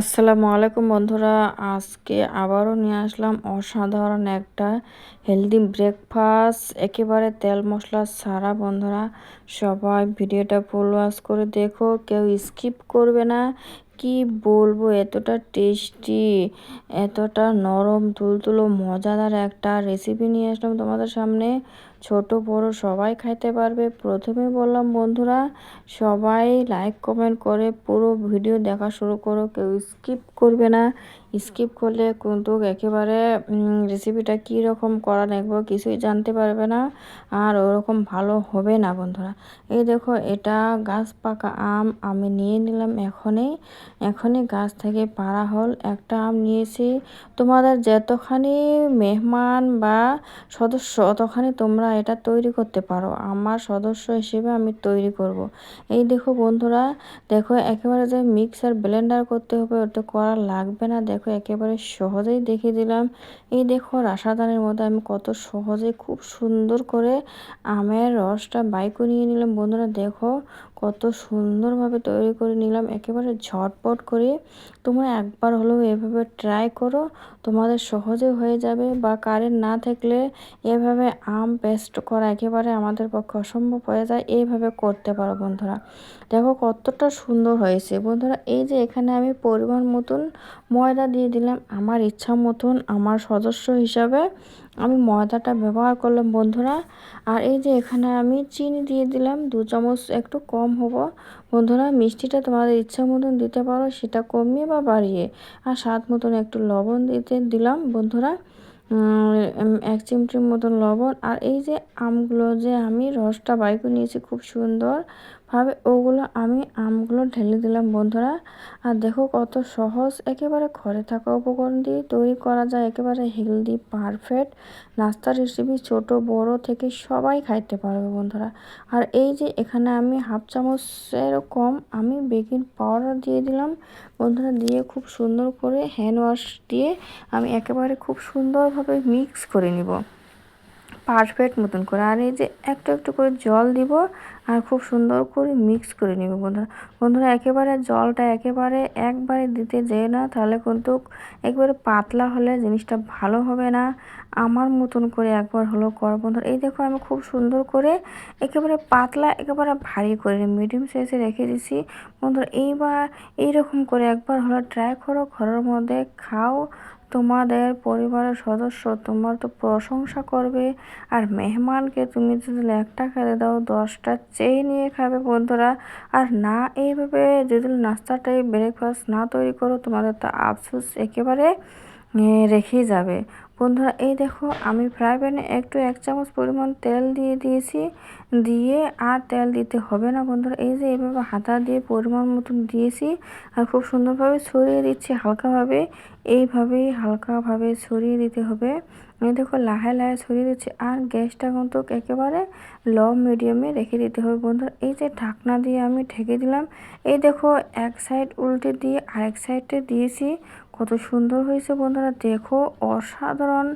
আসসালামু আলাইকুম বন্ধুরা, আজকে আবারও নিয়ে আসলাম অসাধারণ একটা হেলদি ব্রেকফাস্ট, একেবারে তেল মশলা ছাড়া। বন্ধুরা সবাই ভিডিওটা ফুল ওয়াচ করে দেখো, কেউ স্কিপ করবে না। কি বলবো, এতটা টেস্টি, এতটা নরম তুলতুলো মজাদার একটা রেসিপি নিয়ে আসলাম তোমাদের সামনে। ছোট বড় সবাই খাইতে পারবে। প্রথমে বললাম বন্ধুরা, সবাই লাইক কমেন্ট করে পুরো ভিডিও দেখা শুরু করো, কেউ স্কিপ করবে না। স্কিপ করলে কিন্তু একেবারে রেসিপিটা কী রকম করা লাগবে কিছুই জানতে পারবে না, আর ওরকম ভালো হবে না বন্ধুরা। এই দেখো, এটা গাছ পাকা আম আমি নিয়ে নিলাম। এখনই গাছ থেকে পাড়া হল একটা আম নিয়েছি। তোমাদের যতখানি মেহমান বা সদস্য ততখানি তোমরা এটা তৈরি করতে পারো। আমার সদস্য হিসেবে আমি তৈরি করব। এই দেখো বন্ধুরা, দেখো একেবারে যে মিক্সার ব্লেন্ডার করতে হবে ওটা করা লাগবে না। দেখো একেবারে সহজেই দেখিয়ে দিলাম। এই দেখো রাসাদানের মধ্যে আমি কত সহজে খুব সুন্দর করে আমের রসটা বাই করে নিয়ে নিলাম। বন্ধুরা দেখো কত সুন্দরভাবে তৈরি করে নিলাম, একেবারে ঝটপট করে। তোমরা একবার হলেও এভাবে ট্রাই করো, তোমাদের সহজে হয়ে যাবে। বা কারেন্ট না থাকলে এভাবে আম পেস্ট করা একেবারে আমাদের পক্ষে অসম্ভব হয়ে যায়। এইভাবে করতে পারো বন্ধুরা। দেখো কতটা সুন্দর হয়েছে বন্ধুরা। এই যে এখানে আমি পরিমাণ মতন ময়দা দিয়ে দিলাম, আমার ইচ্ছা মতন আমার সদস্য হিসাবে আমি ময়দাটা ব্যবহার করলাম বন্ধুরা। আর এই যে এখানে আমি চিনি দিয়ে দিলাম 2 চামচ, একটু কম হবো বন্ধুরা। মিষ্টিটা তোমাদের ইচ্ছা মতন দিতে পারো, সেটা কমিয়ে বা বাড়িয়ে। আর স্বাদ মতন একটু লবণ দিলাম বন্ধুরা, 1 চিমটির মতন লবণ। আর এই যে আমগুলো যে আমি রসটা বাই করে নিয়েছি খুব সুন্দরভাবে, ওগুলো আমি আমগুলো ঢেলে দিলাম বন্ধুরা। আর দেখো কত সহজ, একেবারে ঘরে থাকা উপকরণ দিয়ে তৈরি করা যায় একেবারে হেলদি পারফেক্ট নাস্তার রেসিপি। ছোট বড় থেকে সবাই খাইতে পারবে বন্ধুরা। আর এই যে এখানে আমি 1/2 চামচের কম আমি বেকিং পাউডার দিয়ে দিলাম বন্ধুরা। দিয়ে খুব সুন্দর করে হ্যান্ড ওয়াশ দিয়ে আমি একেবারে খুব সুন্দরভাবে মিক্স করে নিব পারফেক্ট মতন করে। আর এই যে একটু একটু করে জল দিব আর খুব সুন্দর করে মিক্স করে নিব বন্ধুরা একেবারে জলটা একেবারে একবারে দিতে যেয়ে না, তাহলে কিন্তু একবারে পাতলা হলে জিনিসটা ভালো হবে না। আমার মতন করে একবার হলো কর বন্ধুরা। এই দেখো আমি খুব সুন্দর করে একেবারে পাতলা একেবারে ভারী করে মিডিয়াম সাইজে রেখে দিছি বন্ধুরা। এইবার এইরকম করে একবার হলো ট্রাই করো, ঘরের মধ্যে খাও, তোমাদের পরিবারের সদস্য তোমার তো প্রশংসা করবে। আর মেহমানকে তুমি যদি একটা খেতে দাও 10টা চেয়ে নিয়ে খাবে বন্ধুরা। আর না এইভাবে যদি নাস্তাটাই ব্রেকফাস্ট না তৈরি করো, তোমাদের তো আফসোস একেবারে রেখেই যাবে বন্ধুরা। এই দেখো আমি ফ্রাই প্যানে একটু 1 চামচ পরিমাণ তেল দিয়ে দিয়েছি, দিয়ে আর তেল দিতে হবে না বন্ধুরা। এই যে এইভাবে হাতা দিয়ে পরিমাণ মতন দিয়েছি আর খুব সুন্দরভাবে ছড়িয়ে দিচ্ছি হালকাভাবে। এইভাবেই হালকাভাবে ছড়িয়ে দিতে হবে। এই দেখো লাহে লাহে ছড়িয়ে দিচ্ছি। আর গ্যাসটা কিন্তু একেবারে লো মিডিয়ামে রেখে দিতে হবে বন্ধুরা। এই যে ঢাকনা দিয়ে আমি ঢেকে দিলাম। এই দেখো এক সাইড উল্টে দিয়ে আরেক সাইডে দিয়েছি, কত সুন্দর হয়েছে বন্ধুরা। দেখো অসাধারণ,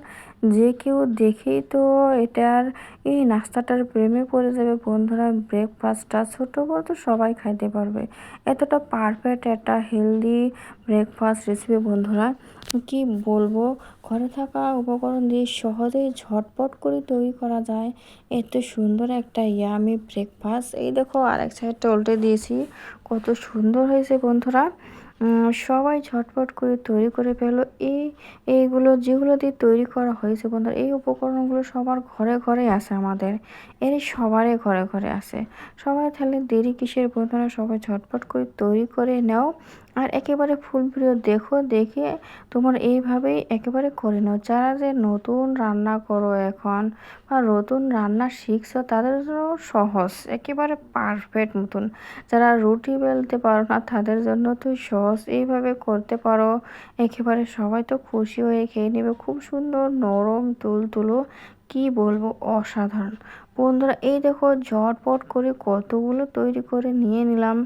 যে কেউ দেখেই তো এটার এই নাস্তাটার প্রেমে পড়ে যাবে বন্ধুরা। ব্রেকফাস্টটা ছোট বড় তো সবাই খাইতে পারবে, এতটা পারফেক্ট একটা হেলদি ব্রেকফাস্ট রেসিপি বন্ধুরা। কি বলবো, ঘরে থাকা উপকরণ দিয়ে সহজেই ঝটপট করে তৈরি করা যায় এত সুন্দর একটা ইয়ামি ব্রেকফাস্ট। এই দেখো আরেক সাইডটা উল্টে দিয়েছি, কত সুন্দর হয়েছে বন্ধুরা। সবাই ঝটপট করে তৈরি করে ফেলো। এইগুলো যেগুলো দিয়ে তৈরি করা হয়েছে বন্ধুরা, এই উপকরণগুলো সবার ঘরে ঘরে আছে, আমাদের এর সবারই ঘরে ঘরে আছে। সবাই তাহলে দেরি কিসের বন্ধুরা, সবাই ঝটপট করে তৈরি করে নাও। আর একেবারে ফুল ভিডিও দেখো, দেখে তোমার এইভাবেই একেবারে করে নাও। যারা যে নতুন রান্না করো এখন বা নতুন রান্না শিখছো, তাদের জন্য সহজ একেবারে পারফেক্ট মতন। যারা রুটি বেলতে পারো না তাদের জন্য তো সহজ, এইভাবে করতে পারো, একেবারে সবাই তো খুশি হয়ে খেয়ে নেবে। খুব সুন্দর নরম তুলতুলো, কি বলবো, অসাধারণ বন্ধুরা। এই দেখো ঝটপট করে কতগুলো তৈরি করে নিয়ে নিলাম।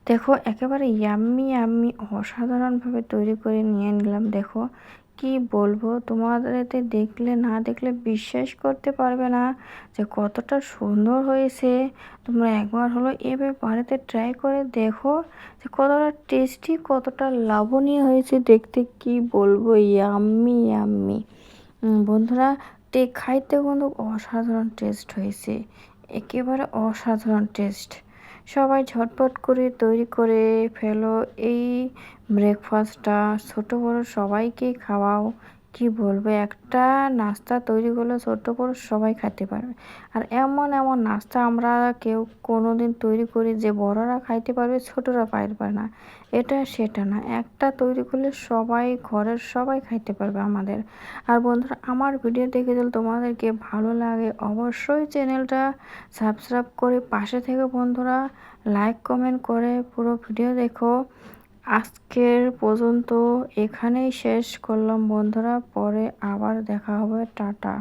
দেখো একেবারে ইয়াম্মি ইয়াম্মি অসাধারণভাবে তৈরি করে নিয়ে নিলাম। দেখো কি বলবো তোমাদের, এতে দেখলে না দেখলে বিশ্বাস করতে পারবে না যে কতটা সুন্দর হয়েছে। তোমরা একবার হলো এভাবে বাড়িতে ট্রাই করে দেখো যে কতটা টেস্টি, কতটা লাবণীয় হয়েছে দেখতে। কি বলবো, ইয়াম্মি ইয়াম্মি। বন্ধুরা, খাইতে কিন্তু অসাধারণ টেস্ট হয়েছে, একেবারে অসাধারণ টেস্ট। সবাই ঝটপট করে তৈরি করে ফেলো এই ব্রেকফাস্টটা, ছোট বড় সবাইকে খাওয়াও। কি বলবো, একটা নাস্তা তৈরি করলে ছোট বড় সবাই খেতে পারবে। আর এমন এমন নাস্তা আমরা কেউ কোনো দিন তৈরি করি যে বড়রা খাইতে পারবে, ছোটরা পারবে না। এটা সেটা না, একটা তৈরি করলে সবাই, ঘরের সবাই খাইতে পারবে আমাদের। আর বন্ধুরা, আমার ভিডিও দেখে যদি তোমাদেরকে ভালো লাগে অবশ্যই চ্যানেলটা সাবস্ক্রাইব করে পাশে থেকে বন্ধুরা লাইক কমেন্ট করে পুরো ভিডিও দেখো। আজকের পর্যন্ত এখানেই শেষ করলাম বন্ধুরা, পরে আবার দেখা হবে, টাটা।